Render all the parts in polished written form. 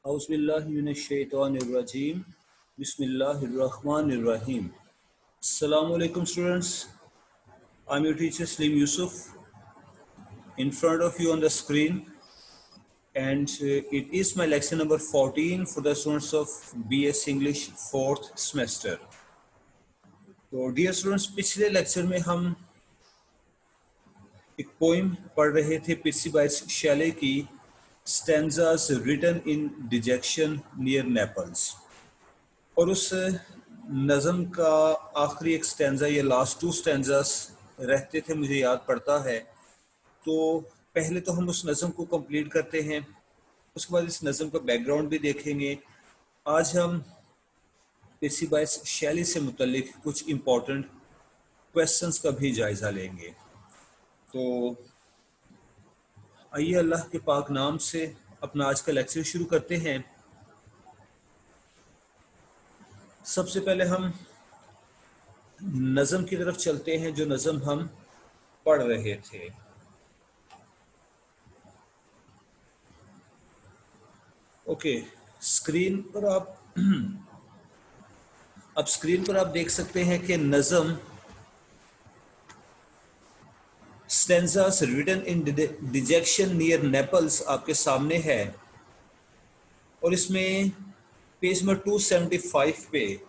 Auzubillahiminash-shaytanir-rajim. Bismillahir-rahmanir-rahim. Assalamu alaikum students. I'm your teacher Slim Yusuf in front of you on the screen, and it is my lecture number 14 for the students of BS English 4th semester. तो dear students, पिछले lecture में हम एक poem पढ़ रहे थे Percy Bysshe Shelley की stanzas written in dejection near Naples, और उस नज़म का आखिरी एक स्टैंजा या लास्ट टू स्टैंजास रहते थे, मुझे याद पड़ता है। तो पहले तो हम उस नज़म को कंप्लीट करते हैं, उसके बाद इस नज़म का बैकग्राउंड भी देखेंगे। आज हम पिर्सी बायस शैली से मुतल्लिक कुछ इम्पोर्टेंट क्वेश्चंस का भी जायज़ा लेंगे। तो आइए अल्लाह के पाक नाम से अपना आज का लेक्चर शुरू करते हैं। सबसे पहले हम नज़म की तरफ चलते हैं, जो नज़म हम पढ़ रहे थे। ओके, स्क्रीन पर आप अब स्क्रीन पर आप देख सकते हैं कि नज़म stanzas written in dejection near Naples आपके सामने है, और इसमें पेज नंबर 275 पे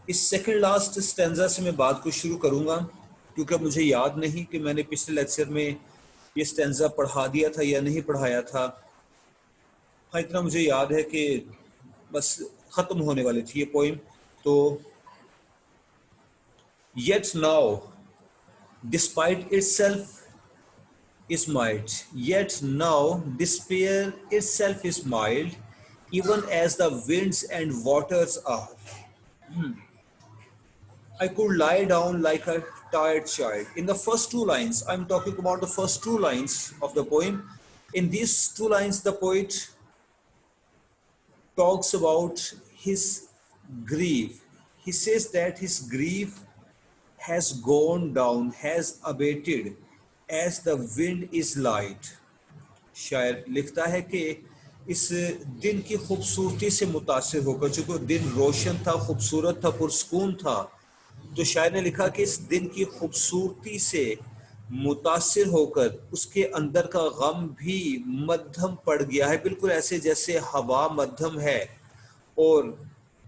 इस सेकंड लास्ट स्टेंजा से मैं बात को शुरू करूंगा, क्योंकि मुझे याद नहीं कि मैंने पिछले लेक्चर में ये स्टेंजा पढ़ा दिया था या नहीं पढ़ाया था। हाँ, इतना मुझे याद है कि बस ख़त्म होने वाली थी ये पोइम। तो yet now despite itself is mild, yet now despair itself is mild, even as the winds and waters are. I could lie down like a tired child. In the first two lines, I'm talking about the first two lines of the poem. In these two lines, the poet talks about his grief. He says that his grief has gone down, has abated as the wind is light. शायर लिखता है कि इस दिन की खूबसूरती से मुतासिर होकर, चूंकि दिन रोशन था, खूबसूरत था, पुरस्कून था, तो शायर ने लिखा कि इस दिन की खूबसूरती से मुतासिर होकर उसके अंदर का गम भी मध्यम पड़ गया है, बिल्कुल ऐसे जैसे हवा मध्यम है और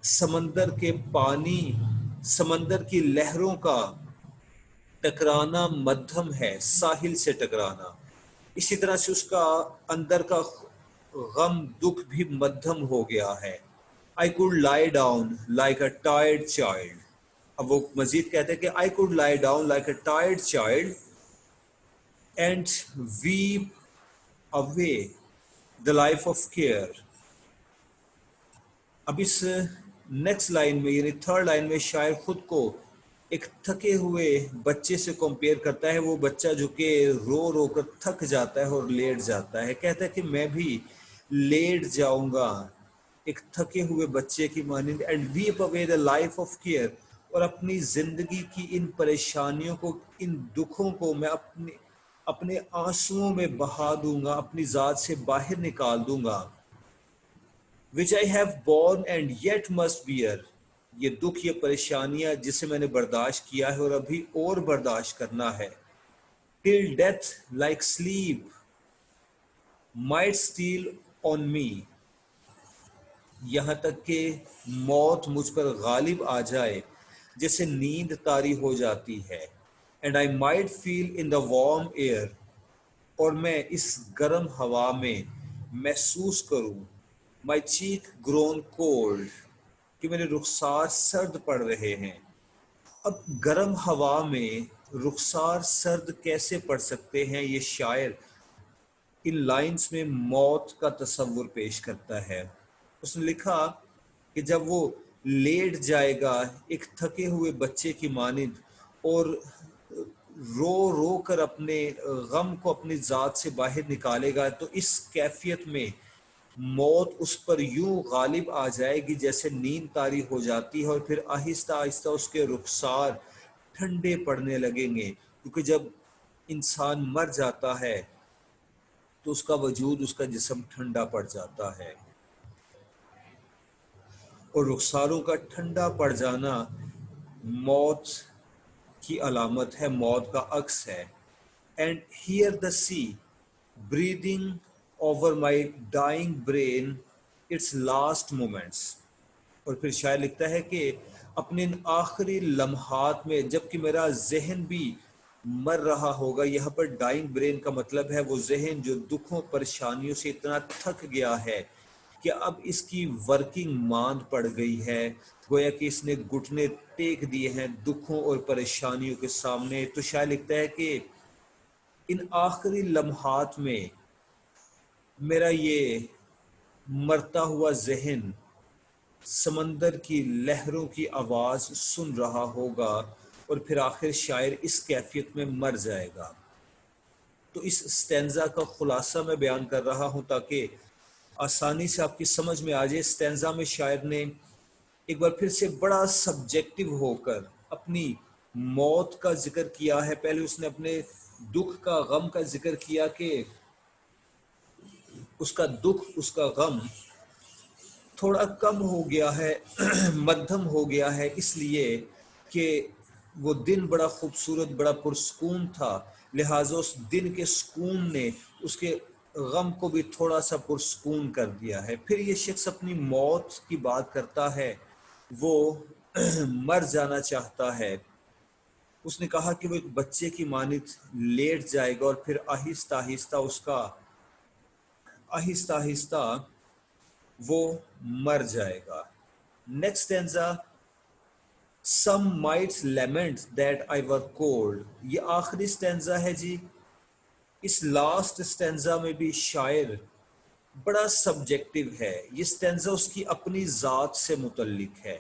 समंदर के पानी, समंदर की लहरों का टकराना मध्यम है, साहिल से टकराना। इसी तरह से उसका अंदर का गम दुख भी मध्यम हो गया है। I could lie down like a tired child. अब वो मजीद कहते हैं कि I could lie down like a tired child and weep away the life of care. अब इस नेक्स्ट लाइन में, यानी थर्ड लाइन में, शायर खुद को एक थके हुए बच्चे से कंपेयर करता है। वो बच्चा जो कि रो रो कर थक जाता है और लेट जाता है, कहता है कि मैं भी लेट जाऊंगा एक थके हुए बच्चे की मानिंद, and weep away the life of care, और अपनी जिंदगी की इन परेशानियों को, इन दुखों को मैं अपने अपने आंसुओं में बहा दूंगा, अपनी जात से बाहर निकाल दूंगा। Which I have borne and yet must bear, ये दुख, ये परेशानियां जिसे मैंने बर्दाश्त किया है और अभी और बर्दाश्त करना है। Till death like sleep might steel on me, यहां तक कि मौत मुझ पर गालिब आ जाए जैसे नींद तारी हो जाती है। And I might feel in the warm air, और मैं इस गर्म हवा में महसूस करूं, माई चीक ग्रोन कोल्ड, कि मेरे रुखसार सर्द पड़ रहे हैं। अब गर्म हवा में रुखसार सर्द कैसे पड़ सकते हैं, ये शायर इन लाइंस में मौत का तस्वुर पेश करता है। उसने लिखा कि जब वो लेट जाएगा एक थके हुए बच्चे की मानिंद और रो रो कर अपने गम को अपनी जात से बाहर निकालेगा, तो इस कैफियत में मौत उस पर यूं गालिब आ जाएगी जैसे नींद तारी हो जाती है, और फिर आहिस्ता आहिस्ता उसके रुखसार ठंडे पड़ने लगेंगे, क्योंकि जब इंसान मर जाता है तो उसका वजूद, उसका जिस्म ठंडा पड़ जाता है। और रुखसारों का ठंडा पड़ जाना मौत की अलामत है, मौत का अक्स है। And hear the sea breathing over my dying brain its last moments. और फिर शायर लिखता है कि अपने इन आखिरी लम्हात में जबकि मेरा जहन भी मर रहा होगा, यहाँ पर डाइंग ब्रेन का मतलब है वो जहन जो दुखों परेशानियों से इतना थक गया है कि अब इसकी वर्किंग मांद पड़ गई है, गोया कि इसने घुटने टेक दिए हैं दुखों और परेशानियों के सामने। तो शायर लिखता है कि इन आखिरी लम्हात में मेरा ये मरता हुआ जहन समंदर की लहरों की आवाज सुन रहा होगा और फिर आखिर शायर इस कैफियत में मर जाएगा। तो इस स्टेंजा का खुलासा मैं बयान कर रहा हूं ताकि आसानी से आपकी समझ में आ जाए। स्टेंजा में शायर ने एक बार फिर से बड़ा सब्जेक्टिव होकर अपनी मौत का जिक्र किया है। पहले उसने अपने दुख का, गम का जिक्र किया कि उसका दुख, उसका गम थोड़ा कम हो गया है मध्यम हो गया है, इसलिए कि वो दिन बड़ा खूबसूरत, बड़ा पुरस्कून था, लिहाजा उस दिन के सुकून ने उसके गम को भी थोड़ा सा पुरस्कून कर दिया है। फिर ये शख्स अपनी मौत की बात करता है, वो मर जाना चाहता है। उसने कहा कि वो एक बच्चे की मानित लेट जाएगा और फिर आहिस्ता आहिस्ता उसका, आहिस्ता आहिस्ता वो मर जाएगा। Next stanza, some might lament that I were cold. ये आखिरी स्टेंजा है जी। इस लास्ट स्टेंजा में भी शायर बड़ा सब्जेक्टिव है। ये स्टेंजा उसकी अपनी जात से मुतल्लिक है।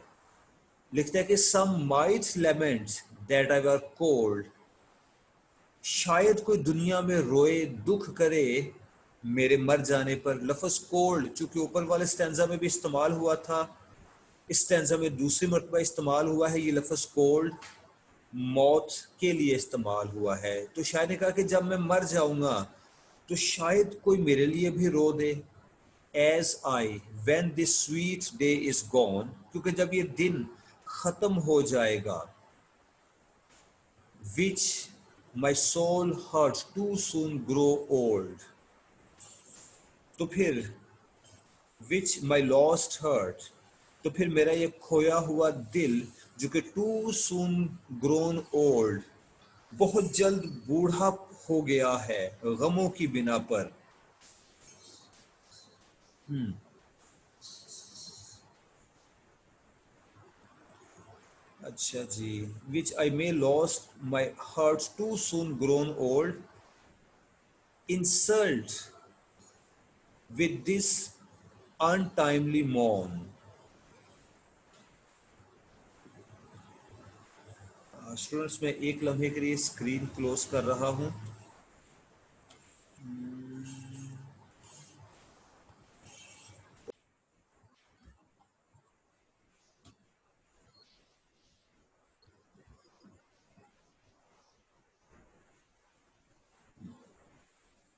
लिखता है कि some might lament that I were cold, शायद कोई दुनिया में रोए, दुख करे मेरे मर जाने पर। लफ्ज कोल्ड चूंकि ऊपर वाले स्टेंजा में भी इस्तेमाल हुआ था, इस स्टेंजा में दूसरी मरतबा इस्तेमाल हुआ है। ये लफ्ज कोल्ड मौत के लिए इस्तेमाल हुआ है। तो शायर ने कहा कि जब मैं मर जाऊंगा तो शायद कोई मेरे लिए भी रो दे। As I when this sweet day is gone, क्योंकि जब ये दिन खत्म हो जाएगा। Which my soul heart too soon grow old, तो फिर विच माई लॉस्ट हर्ट, तो फिर मेरा ये खोया हुआ दिल जो कि टू सून ग्रोन ओल्ड, बहुत जल्द बूढ़ा हो गया है गमों की बिना पर। अच्छा जी, which I may lost my heart too soon grown old, insult with this untimely मॉर्न। स्टूडेंट्स, मैं एक लम्हे के लिए स्क्रीन क्लोज कर रहा हूं।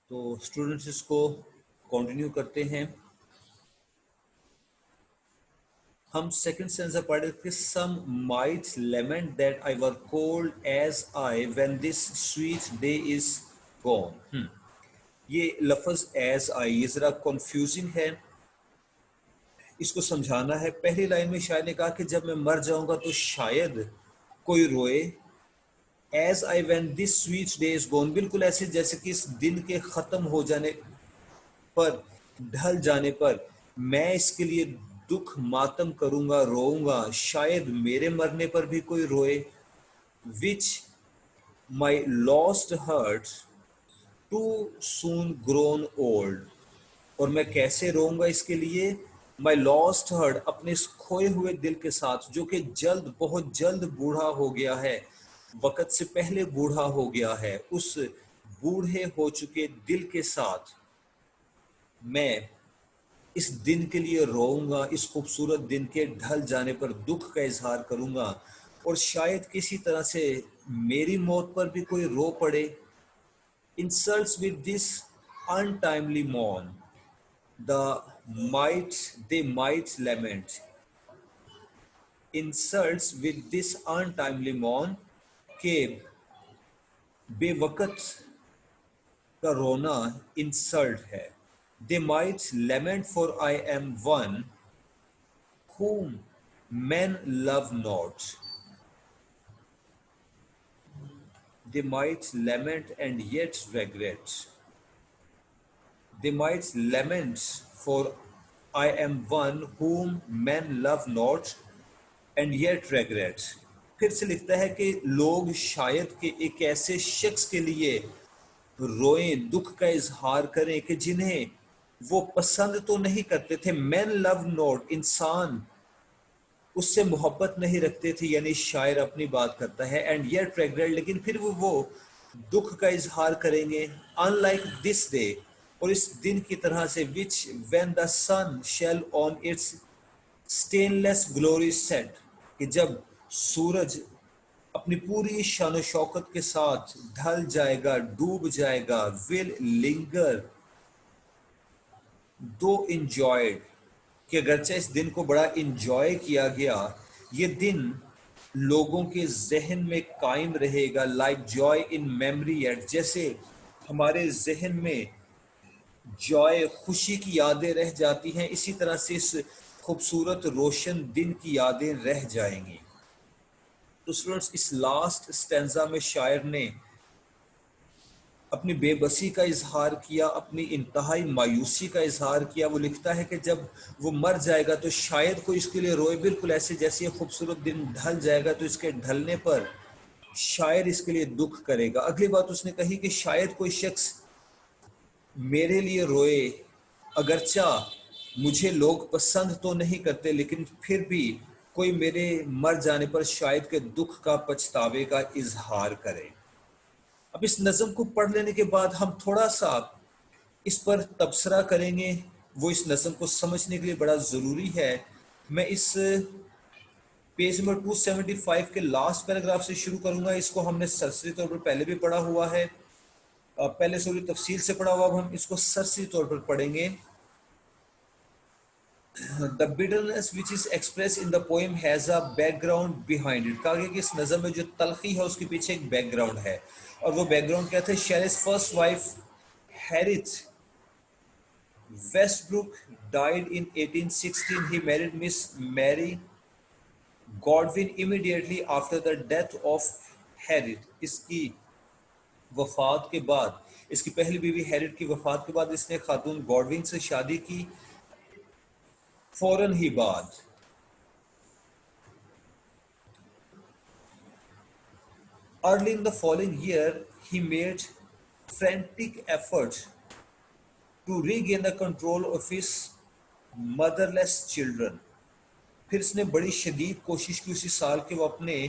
तो स्टूडेंट्स इसको कंटिन्यू करते हैं। हम सेकंड स्टेंजा पढ़ रहे थे, some might lament that I were cold as I when this sweet day is gone. ये लफ्ज एज आई ये जरा कंफ्यूजिंग है, इसको समझाना है। पहली लाइन में शायर ने कहा कि जब मैं मर जाऊंगा तो शायद कोई रोए। As I when this sweet day is gone, बिल्कुल ऐसे जैसे कि इस दिन के खत्म हो जाने पर, ढल जाने पर मैं इसके लिए दुख मातम करूंगा, रोऊंगा, शायद मेरे मरने पर भी कोई रोए। Which my lost heart too soon grown old, और मैं कैसे रोऊंगा इसके लिए। माई लॉस्ट हर्ट, अपने इस खोए हुए दिल के साथ जो कि जल्द, बहुत जल्द बूढ़ा हो गया है, वक्त से पहले बूढ़ा हो गया है, उस बूढ़े हो चुके दिल के साथ मैं इस दिन के लिए रोऊंगा, इस खूबसूरत दिन के ढल जाने पर दुख का इजहार करूंगा, और शायद किसी तरह से मेरी मौत पर भी कोई रो पड़े। इंसल्ट्स विद दिस अनटाइमली मॉर्न the might, they might lament, insults with this untimely mourn के बेवकत का रोना इंसल्ट है. They might lament for I am one whom men love not. They might lament and yet regret. They might lament for I am one whom men love not and yet regret. फिर से लिखता है कि लोग शायद के एक ऐसे शख्स के लिए रोएं, दुख का इजहार करें कि जिन्हें वो पसंद तो नहीं करते थे. मैन लव नॉट, इंसान उससे मोहब्बत नहीं रखते थे, यानी शायर अपनी बात करता है. एंड येट रेग्रेट, लेकिन फिर वो दुख का इजहार करेंगे. अनलाइक दिस डे, और इस दिन की तरह से, which when the sun shall on its stainless glory set, कि जब सूरज अपनी पूरी शान शौकत के साथ ढल जाएगा, डूब जाएगा. विल लिंगर दो इंजॉयड, कि अगरचे इस दिन को बड़ा इंजॉय किया गया, ये दिन लोगों के जहन में कायम रहेगा. Like joy in memory yet, जैसे हमारे जहन में जॉय, खुशी की यादें रह जाती हैं, इसी तरह से इस खूबसूरत रोशन दिन की यादें रह जाएंगी. तो स्टूडेंट्स, इस लास्ट स्टेंजा में शायर ने अपनी बेबसी का इजहार किया, अपनी इंतहाई मायूसी का इजहार किया. वो लिखता है कि जब वो मर जाएगा तो शायद कोई इसके लिए रोए, बिल्कुल ऐसे जैसे ये खूबसूरत दिन ढल जाएगा तो इसके ढलने पर शायर इसके लिए दुख करेगा. अगली बात उसने कही कि शायद कोई शख्स मेरे लिए रोए, अगरचा मुझे लोग पसंद तो नहीं करते, लेकिन फिर भी कोई मेरे मर जाने पर शायद के दुख का, पछतावे का इजहार करे. अब इस नज़म को पढ़ लेने के बाद हम थोड़ा सा इस पर तबसरा करेंगे. वो इस नज़म को समझने के लिए बड़ा ज़रूरी है. मैं इस पेज नंबर 275 के लास्ट पैराग्राफ से शुरू करूंगा. इसको हमने सरसरी तौर पर पहले भी पढ़ा हुआ है, पहले से तफसील से पढ़ा हुआ. अब हम इसको सरसरी तौर पर पढ़ेंगे. The bitterness which is expressed in the poem has a background behind it. कहा गया कि इस नज़म में जो तलखी है उसके पीछे एक बैकग्राउंड है, और वो बैकग्राउंड क्या था? Shelley's first wife Harriet Westbrook died in 1816. He married Miss Mary Godwin immediately after the death of Harriet. इसकी वफात के बाद, इसकी पहली बीवी हैरिट की वफात के बाद इसने खातून गॉडविन से शादी की. फौरन ही बाद early in the following year he made frantic efforts to regain the control of his motherless children. फिर इसने बड़ी शदीद कोशिश की उसी साल के वो अपने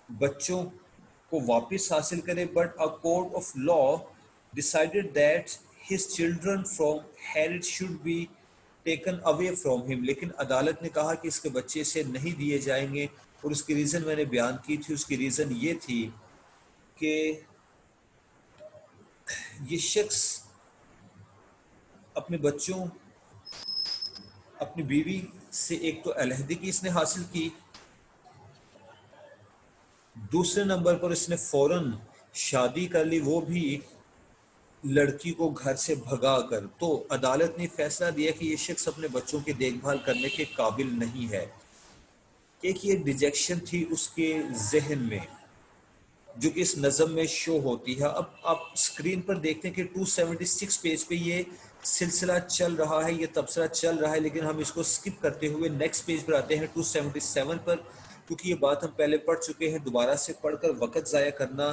बच्चों को वापस हासिल करे. But a court of law decided that his children from Herriot should be taken away from him. लेकिन अदालत ने कहा कि इसके बच्चे इसे नहीं दिए जाएंगे, और उसकी रीज़न मैंने बयान की थी. उसकी रीज़न ये थी कि ये शख्स अपने बच्चों, अपनी बीवी से एक तो अलहदगी इसने हासिल की, दूसरे नंबर पर इसने फौरन शादी कर ली, वो भी लड़की को घर से भगा कर. तो अदालत ने फैसला दिया कि ये शख्स अपने बच्चों की देखभाल करने के काबिल नहीं है. एक ये डिजेक्शन थी उसके जहन में, जो कि इस नज़म में शो होती है. अब आप स्क्रीन पर देखते हैं कि 276 पेज पे ये सिलसिला चल रहा है, ये तबसरा चल रहा है, लेकिन हम इसको स्किप करते हुए नेक्स्ट पेज पर आते हैं 277 पर, क्योंकि ये बात हम पहले पढ़ चुके हैं. दोबारा से पढ़कर वक़्त ज़ाया करना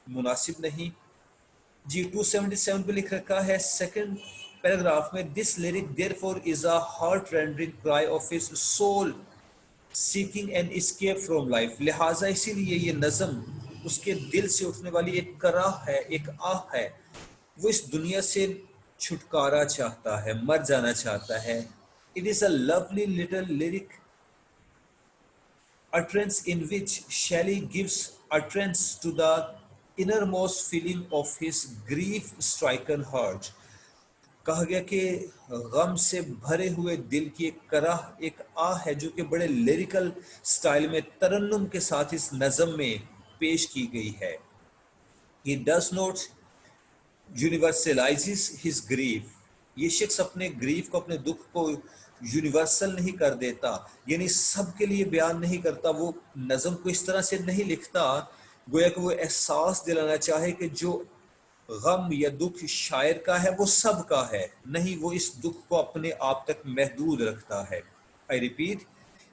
मुनासिब नहीं. जी 277 पे लिख रखा है सेकंड पैराग्राफ में, this lyric therefore is a heart rending cry of his soul seeking an escape from life. लिहाजा इसीलिए ये नज़म उसके दिल से उठने वाली एक कराह है, एक आह है. वो इस दुनिया से छुटकारा चाहता है, मर जाना चाहता है. It is a lovely little lyric utterance in which Shelley gives utterance to the innermost feeling of his grief-stricken heart. कहा गया कि गम से भरे हुए दिल की एक कराह, एक आह है जो कि बड़े लिरिकल स्टाइल में तरन्नुम के साथ इस नज़म में पेश की गई है। He does not universalises his grief. ये शख्स अपने ग्रीफ को, अपने दुख को यूनिवर्सल नहीं कर देता, यानी सबके लिए बयान नहीं करता। वो नज़म को इस तरह से नहीं लिखता गोया कि वो एहसास दिलाना चाहे कि जो गम या दुख शायर का है वो सबका है। नहीं, वो इस दुख को अपने आप तक महदूद रखता है। I repeat,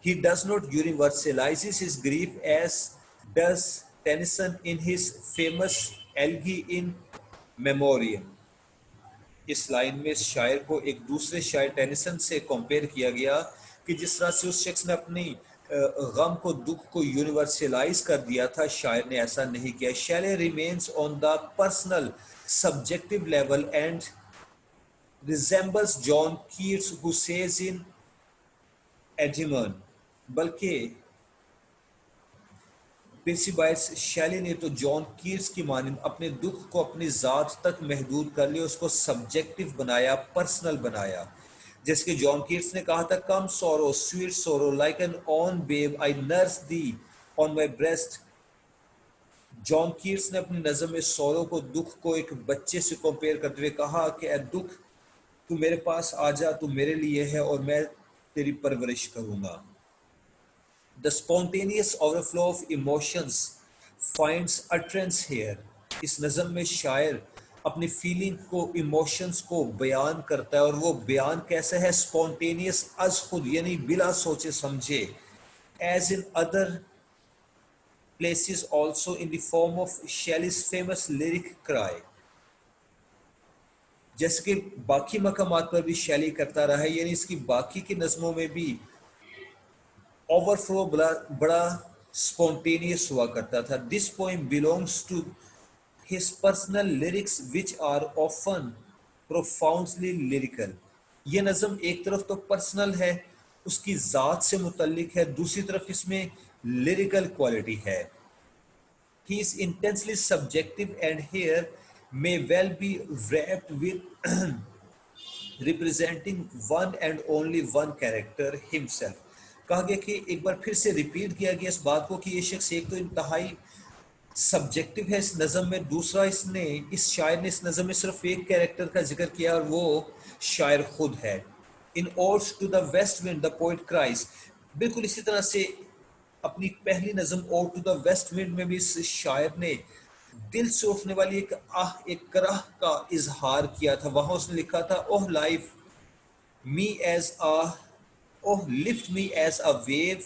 he does not universalizes his grief as does Tennyson in his famous Elegy in Memoriam। इस लाइन में इस शायर को एक दूसरे शायर टेनिसन से कंपेयर किया गया कि जिस तरह से उस शख्स ने अपनी गम को, दुख को यूनिवर्सलाइज कर दिया था, शायर ने ऐसा नहीं किया। Shelley remains on the personal subjective level and resembles John Keats who says in Endymion. बल्कि पिरसीबाइट्स शैली ने तो जॉन कीट्स की मानिंद अपने दुख को अपनी ज़ात तक महदूद कर लिया, उसको सब्जेक्टिव बनाया, पर्सनल बनाया। जैसे कि जॉन कीट्स ने कहा था, कम sorrow sweet sorrow like an own babe I nurse thee on my breast. John Keats ने अपनी नज़म में सोरो को, दुख को एक बच्चे से कंपेयर करते हुए कहा कि ए दुख, तू मेरे पास आ जा, तू मेरे लिए है और मैं तेरी परवरिश करूंगा। The spontaneous overflow of emotions finds utterance here। इस नज़म में शायर अपनी फीलिंग को, इमोशंस को बयान करता है, और वो बयान कैसे है? स्पॉन्टेनियस, अज खुद, यानी बिला सोचे समझे। As in other places also in the form of Shelley's famous lyric cry। जैसे कि बाकी मकामात पर भी शैली करता रहा है, यानी इसकी बाकी की नज़मों में भी ओवरफ्लो बड़ा स्पॉन्टेनियस हुआ करता था। This poem belongs to his personal lyrics which are often profoundly lyrical. ये नज़म एक तरफ तो पर्सनल है, उसकी ज़ात से मुतल्लिक है, दूसरी तरफ इसमें लिरिकल क्वालिटी है। He is intensely subjective and here may well be wrapped with representing one and only one character himself। कहा गया कि एक बार फिर से रिपीट किया गया इस बात को कि ये शख्स एक तो इंतहाई सब्जेक्टिव है इस नज़म में, दूसरा इस शायर ने इस नज़म में सिर्फ एक कैरेक्टर का जिक्र किया और वो शायर खुद है। In odes to the west wind the poet cries. बिल्कुल इसी तरह से अपनी पहली नज़म ode to the west wind में भी इस शायर ने दिल से उठने वाली एक आह, एक कराह का इजहार किया था। वहां उसने लिखा था, oh life me as a, oh lift me as a wave,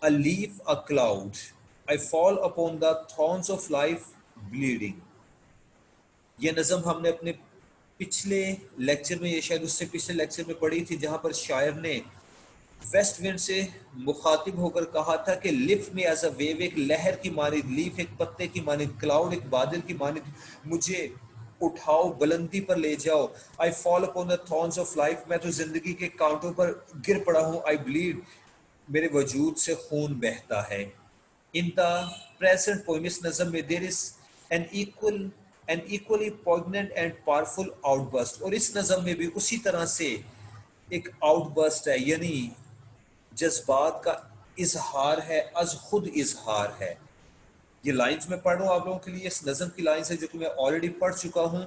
a leaf, a cloud, I fall upon the thorns of life bleeding। ये नज़म हमने अपने पिछले लेक्चर में, ये शायद उससे पिछले लेक्चर में पढ़ी थी, जहां पर शायर ने वेस्ट विंड से मुखातिब होकर कहा था कि लिफ्ट में एज अ वेव, एक लहर की मानिद, लीफ एक पत्ते की मानिद, क्लाउड एक बादल की मानिद मुझे उठाओ, बुलंदी पर ले जाओ। I fall upon the thorns of life, मैं तो जिंदगी के कांटों पर गिर पड़ा हूँ। आई ब्लीड, मेरे वजूद से खून बहता है। इन द प्रेजेंट पोएम, इस नज़म में there is an equally poignant and powerful outburst. और इस नज़म में भी उसी तरह से एक आउटबर्स्ट है, यानी जज्बात का इजहार है, अज खुद इजहार है। ये लाइंस मैं पढ़ रहा हूँ आप लोगों के लिए, इस नज़म की लाइंस है जो कि मैं ऑलरेडी पढ़ चुका हूँ।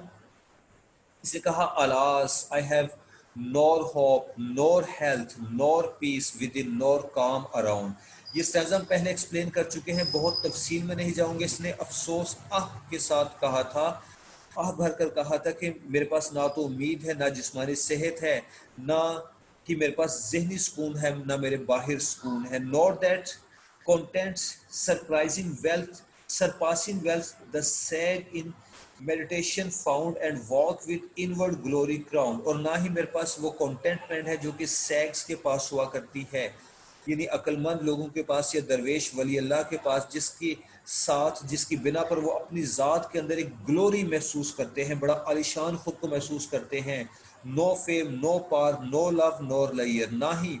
इसे कहा, alas I have nor hope nor health nor peace with in nor काम अराउंड। ये स्टैंजा हम पहले एक्सप्लेन कर चुके हैं, बहुत तफसील में नहीं जाऊंगे। इसने अफसोस आह के साथ कहा था, आह भर कर कहा था कि मेरे पास ना तो उम्मीद है, ना जिस्मानी सेहत है, ना कि मेरे पास जहनी सुकून है, ना मेरे बाहर सुकून है। Not that contents surprising wealth, surpassing wealth, the sag in meditation found and walk with inward glory crowned। और ना ही मेरे पास वो contentment है जो कि सैग्स के पास हुआ करती है, यानी अक्लमंद लोगों के पास या दरवेश वली अल्लाह के पास, जिसकी साथ, जिसकी बिना पर वो अपनी ज़ात के अंदर एक ग्लोरी महसूस करते हैं, बड़ा आलिशान खुद को महसूस करते हैं। नो फेम नो पार नो लव नोर लयर। ना ही,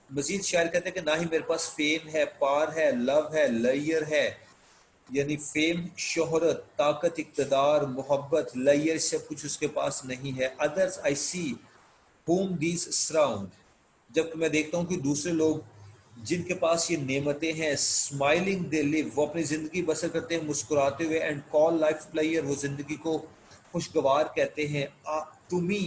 मजीद शायर कहते हैं कि ना ही मेरे पास फेम है, पार है, लव है, लयर है, यानी फेम, शोहरत, ताकत, इक़्तिदार, मोहब्बत, लयर, सब कुछ उसके पास नहीं है। Others I see whom these surround, जबकि मैं देखता हूँ कि दूसरे लोग जिनके पास ये नेमतें हैं, स्माइलिंग दे लिव, वो अपनी ज़िंदगी बसर करते हैं मुस्कुराते हुए, एंड कॉल लाइफ प्लेयर, वो ज़िंदगी को खुशगवार कहते हैं। To me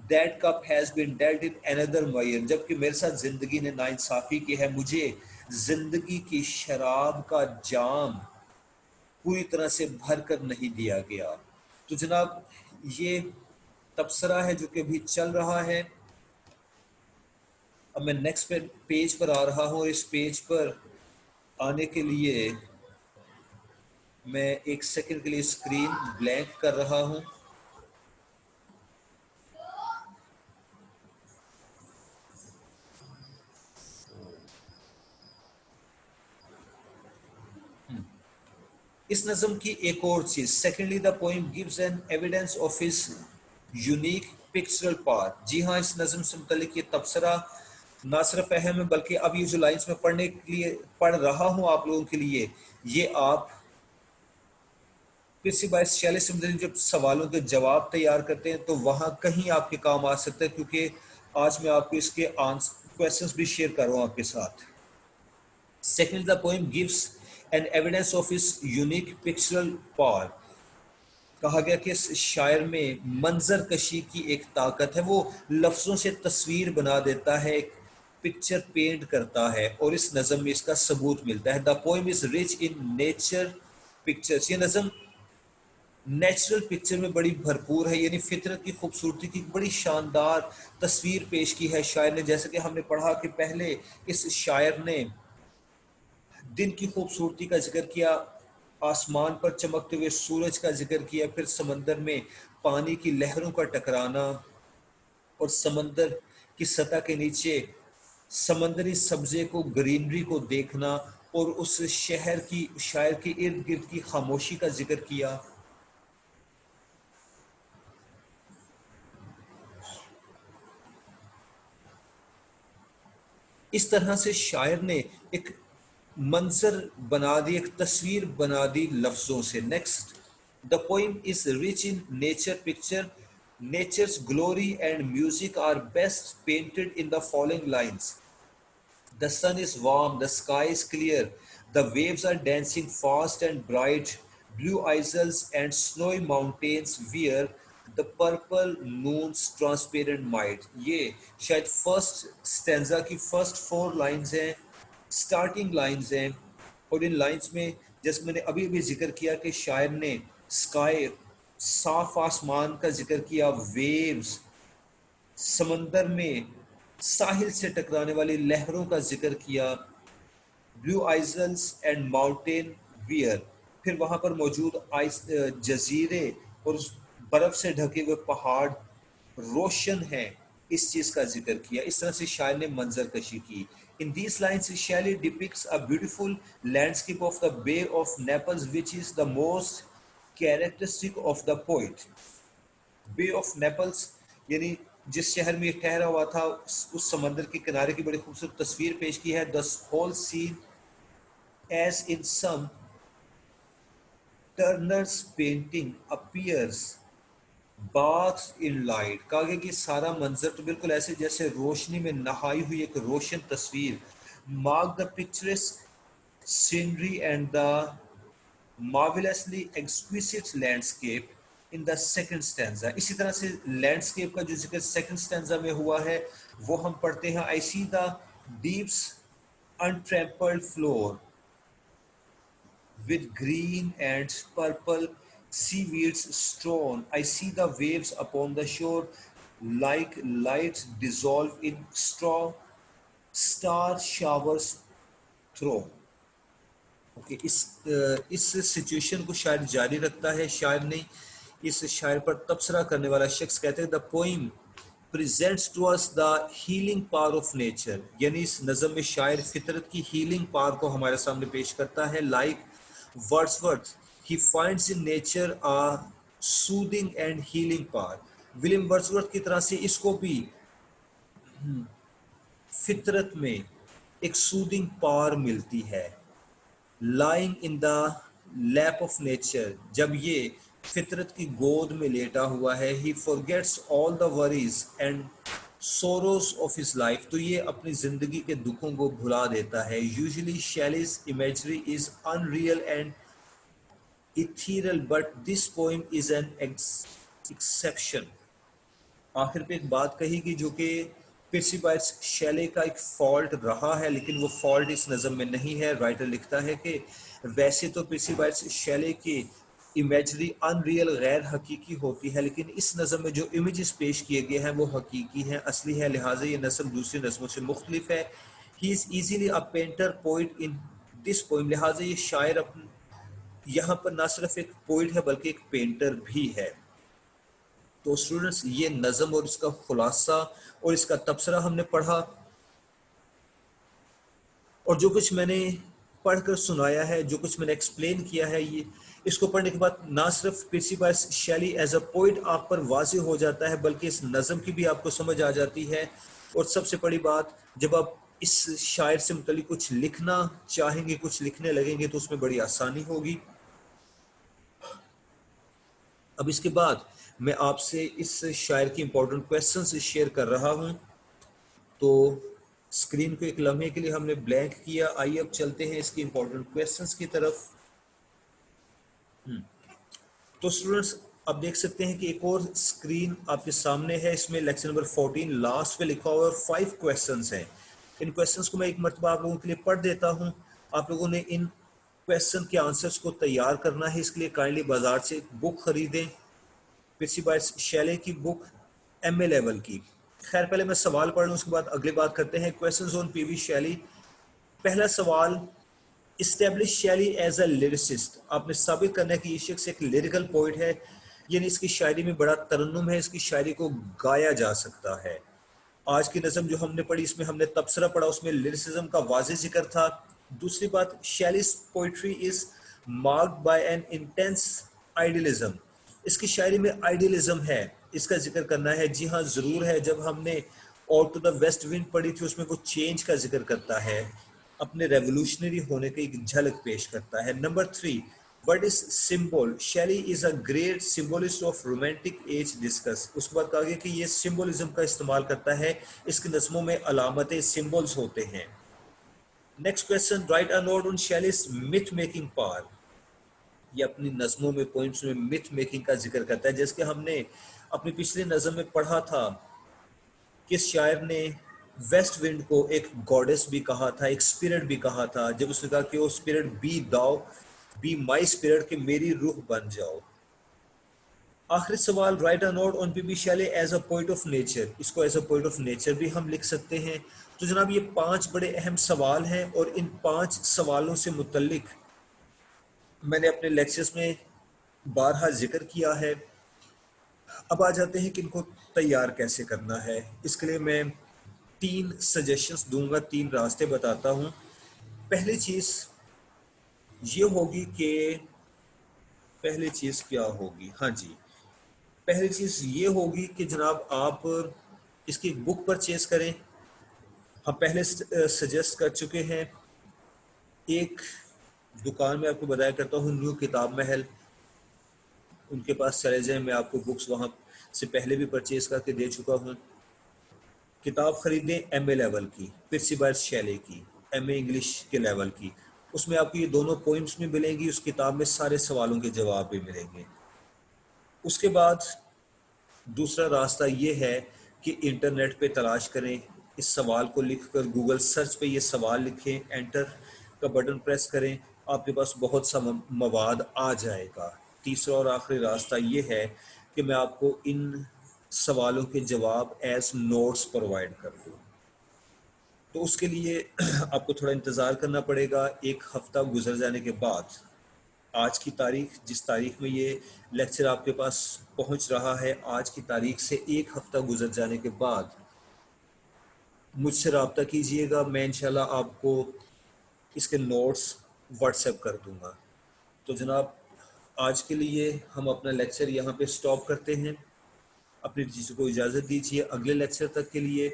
that cup has been dealt in another measure, जबकि मेरे साथ ज़िंदगी ने नाइंसाफ़ी की है, मुझे ज़िंदगी की शराब का जाम पूरी तरह से भर कर नहीं दिया गया। तो जनाब, ये तबसरा है जो कि अभी चल रहा है। अब मैं नेक्स्ट पेज पर आ रहा हूँ, और इस पेज पर आने के लिए मैं एक सेकंड के लिए स्क्रीन ब्लैंक कर रहा हूँ। इस नज़म की एक और चीज़, secondly the poem gives an evidence of his unique pictorial part. जी हाँ, इस नज़म से मुतल्लिक ये तबसरा ना सिर्फ अहम है, बल्कि अब ये जो लाइंस में पढ़ने के लिए पढ़ रहा हूँ आप लोगों के लिए, ये आप फिर से 22-46 से जब सवालों के जवाब तैयार करते हैं तो वहाँ कहीं आपके काम आ सकता है, क्योंकि आज मैं आपको इसके आंसर क्वेश्चंस भी शेयर कर रहा हूँ आपके साथ। Second, the poem gives an evidence of his unique pictorial power. कहा गया कि इस शायर में मंजर कशी की एक ताकत है, वो लफ्ज़ों से तस्वीर बना देता है, एक पिक्चर पेंट करता है, और इस नज़म में इसका सबूत मिलता है। The poem is rich in nature pictures, ये नज़म नेचुरल पिक्चर में बड़ी भरपूर है, यानी फितरत की खूबसूरती की बड़ी शानदार तस्वीर पेश की है शायर ने। जैसे कि हमने पढ़ा कि पहले इस शायर ने दिन की खूबसूरती का जिक्र किया, आसमान पर चमकते हुए सूरज का जिक्र किया, फिर समंदर में पानी की लहरों का टकराना, और समंदर की सतह के नीचे समंदरी सब्जे को, ग्रीनरी को देखना, और उस शहर की, शायर के इर्द गिर्द की खामोशी का जिक्र किया। इस तरह से शायर ने एक मंजर बना दी, एक तस्वीर बना दी लफ्जों से। Next, the poem is rich in nature picture, nature's glory and music are best painted in the following lines. The sun is warm, the sky is clear, the waves are dancing fast and bright, blue isles and snowy mountains wear the purple moon's transparent might। ये शायद first stanza की first 4 lines हैं, starting lines हैं, और इन lines में जैसे मैंने अभी अभी जिक्र किया कि शायर ने स्काई, साफ आसमान का जिक्र किया, वेव्स, समंदर में साहिल से टकराने वाली लहरों का जिक्र किया, ब्लू आइजल्स एंड माउंटेन वियर, फिर वहाँ पर मौजूद आइस जजीरे और बर्फ से ढके हुए पहाड़ रोशन हैं, इस चीज़ का जिक्र किया। इस तरह से शायर ने मंजर कशी की। In these lines Shelley depicts a beautiful landscape of the Bay of Naples which is the most characteristic of the poet. Bay of Naples यानी जिस शहर में ये ठहरा हुआ था, उस समंदर के किनारे की बड़ी खूबसूरत तस्वीर पेश की है। The whole scene as in some Turner's painting appears bath in light. कहा गया कि सारा मंजर तो बिल्कुल ऐसे जैसे रोशनी में नहाई हुई एक रोशन तस्वीर। Mark the picturesque scenery and the marvelously exquisite landscape in the second stanza। इसी तरह से लैंडस्केप का जो जिक्र सेकंड स्टैंजा में हुआ है वो हम पढ़ते हैं। I see the deeps untrampled floor with green and purple seaweeds strewn, I see the waves upon the shore like light dissolve in straw, star showers through। Okay, इस सिचुएशन को शायद जारी रखता है शायर ने। इस शायर पर तबसरा करने वाला शख्स कहते हैं the poem presents to us the healing power of nature, यानी इस नज़म में शायर फितरत की हीलिंग पावर को हमारे सामने पेश करता है। Like Wordsworth he finds in nature a soothing and healing power. William Wordsworth की तरह से इसको भी फितरत में एक सूदिंग पावर मिलती है। lying in the lap of nature, जब ये फितरत की गोद में लेटा हुआ है, he forgets all the worries and sorrows of his life, तो ये अपनी जिंदगी के दुखों को भुला देता है। Usually Shelley's imagery is unreal and ethereal, but this poem is an exception. आखिर पे एक बात कही कि जो कि पिर्सी बायर्स शैले का एक फॉल्ट रहा है, लेकिन वो फॉल्ट इस नज़म में नहीं है। राइटर लिखता है कि वैसे तो पिर्सी बायर्स शैले की इमेजरी अनरियल गैर हकीकी होती है, लेकिन इस नज़म में जो इमेजेस पेश किए गए हैं वो हकीकी हैं, असली है, लिहाजा ये नज़म दूसरी नज़मों से मुख्तलिफ है। He is easily a painter poet in this poem, लिहाजा ये शायर यहाँ पर ना सिर्फ एक पोइट है बल्कि एक पेंटर भी है। तो स्टूडेंट्स, ये नज़म और इसका खुलासा और इसका तबसरा हमने पढ़ा, और जो कुछ मैंने पढ़कर सुनाया है, जो कुछ मैंने एक्सप्लेन किया है, ये इसको पढ़ने के बाद ना सिर्फ पिर्सी बायर्स शैली एज अ पोइट आप पर वाज़ेह हो जाता है, बल्कि इस नज़म की भी आपको समझ आ जाती है। और सबसे बड़ी बात, जब आप इस शायर से मुतल्लिक कुछ लिखना चाहेंगे, कुछ लिखने लगेंगे, तो उसमें बड़ी आसानी होगी। अब इसके बाद मैं आपसे इस शायर की इंपॉर्टेंट क्वेश्चंस शेयर कर रहा हूं। तो स्क्रीन को एक लम्हे के लिए हमने ब्लैंक किया। आइए अब चलते हैं इसकी इंपॉर्टेंट क्वेश्चंस की तरफ। तो स्टूडेंट्स, अब देख सकते हैं कि एक और स्क्रीन आपके सामने है, इसमें लेक्चर नंबर 14 लास्ट पे लिखा हुआ है, 5 क्वेश्चंस हैं। इन क्वेश्चंस को मैं एक मरतबा आप लोगों के लिए पढ़ देता हूं। आप लोगों ने इन क्वेश्चन के आंसर्स को तैयार करना है, इसके लिए काइंडली बाजार से एक बुक खरीदें, पिर्सी बायर्स शैले की बुक, MA लेवल की। खैर, पहले मैं सवाल पढ़ लूँ, उसके बाद अगली बात करते हैं। क्वेश्चंस ऑन PB शैली। पहला सवाल, इस्टेब्लिश शैली एज अ लिरिसिस्ट। आपने साबित करना है कि ये शख्स एक लिरिकल पोइट है, यानी इसकी शायरी में बड़ा तरन्नुम है, इसकी शायरी को गाया जा सकता है। आज की नज़म जो हमने पढ़ी, इसमें हमने तबसरा पढ़ा, उसमें लिरिसिज्म का वाज़ेह जिक्र था। दूसरी बात, Shelley's poetry is marked by N intense idealism. इसकी शायरी में आइडियलिज्म है, इसका जिक्र करना है। जी हाँ, ज़रूर है। जब हमने और टू द वेस्ट विंड पढ़ी थी, उसमें वो चेंज का जिक्र करता है, अपने रेवोल्यूशनरी होने की एक झलक पेश करता है। Number 3, what is symbol? Shelley is a great symbolist of romantic age discuss. उसके बाद कहा गया कि ये सिंबलिज्म का इस्तेमाल करता है, इसकी नज़मों में अलामतें, सिंबल्स होते हैं। Next question, right a note on Shelley's myth making power. ये अपनी नज़मों में, पोइम्स में मिथ मेकिंग का जिक्र करता है। जैसे कि हमने अपनी पिछली नज़म में पढ़ा था कि शायर ने वेस्ट विंड को एक गॉडेस भी कहा था, एक स्पिरिट भी कहा था, जब उसने कहा कि वो spirit be thou, be my spirit, कि मेरी रूह बन जाओ। आखिरी सवाल, write a note on PB Shelley as a poet of nature. इसको as a poet of nature भी हम लिख सकते हैं। तो जनाब, ये 5 बड़े अहम सवाल हैं, और इन 5 सवालों से मुतल्लिक मैंने अपने लेक्चर्स में बारहा जिक्र किया है। अब आ जाते हैं कि इनको तैयार कैसे करना है। इसके लिए मैं 3 सजेशंस दूंगा, 3 रास्ते बताता हूं। पहली चीज़ ये होगी कि पहली चीज़ क्या होगी, हाँ जी, पहली चीज़ ये होगी कि जनाब आप इसकी बुक परचेज करें। हम पहले सजेस्ट कर चुके हैं, एक दुकान में आपको बताया करता हूँ, न्यू किताब महल, उनके पास चले जाएं। मैं आपको बुक्स वहाँ से पहले भी परचेज करके दे चुका हूँ। किताब खरीदें MA लेवल की, पिर्सी बायर्स शैले की, MA इंग्लिश के लेवल की। उसमें आपको ये दोनों पोइम्स भी मिलेंगी, उस किताब में सारे सवालों के जवाब भी मिलेंगे। उसके बाद दूसरा रास्ता ये है कि इंटरनेट पे तलाश करें, इस सवाल को लिखकर गूगल सर्च पे ये सवाल लिखें, एंटर का बटन प्रेस करें, आपके पास बहुत सा मवाद आ जाएगा। तीसरा और आखिरी रास्ता ये है कि मैं आपको इन सवालों के जवाब एज नोट्स प्रोवाइड कर दूँ। तो उसके लिए आपको थोड़ा इंतज़ार करना पड़ेगा। 1 हफ्ता गुजर जाने के बाद, आज की तारीख, जिस तारीख में ये लेक्चर आपके पास पहुंच रहा है, आज की तारीख से 1 हफ्ता गुजर जाने के बाद मुझसे रब्ता कीजिएगा। मैं इंशाल्लाह आपको इसके नोट्स व्हाट्सएप कर दूंगा। तो जनाब, आज के लिए हम अपना लेक्चर यहाँ पे स्टॉप करते हैं। अपनी टीचर को इजाज़त दीजिए अगले लेक्चर तक के लिए,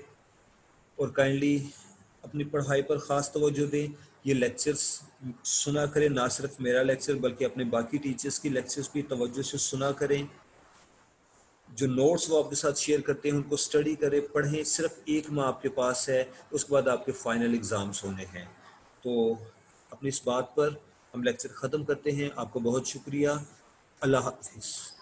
और काइंडली अपनी पढ़ाई पर ख़ास तवज्जो दें। ये लेक्चर्स सुना करें, ना सिर्फ मेरा लेक्चर बल्कि अपने बाकी टीचर्स की लेक्चर्स भी तवज्जो से सुना करें। जो नोट्स वो आपके साथ शेयर करते हैं उनको स्टडी करें, पढ़ें। सिर्फ 1 माह आपके पास है, उसके बाद आपके फाइनल एग्ज़ाम्स होने हैं। तो अपनी इस बात पर हम लेक्चर ख़त्म करते हैं। आपको बहुत शुक्रिया। अल्लाह हाफिज़।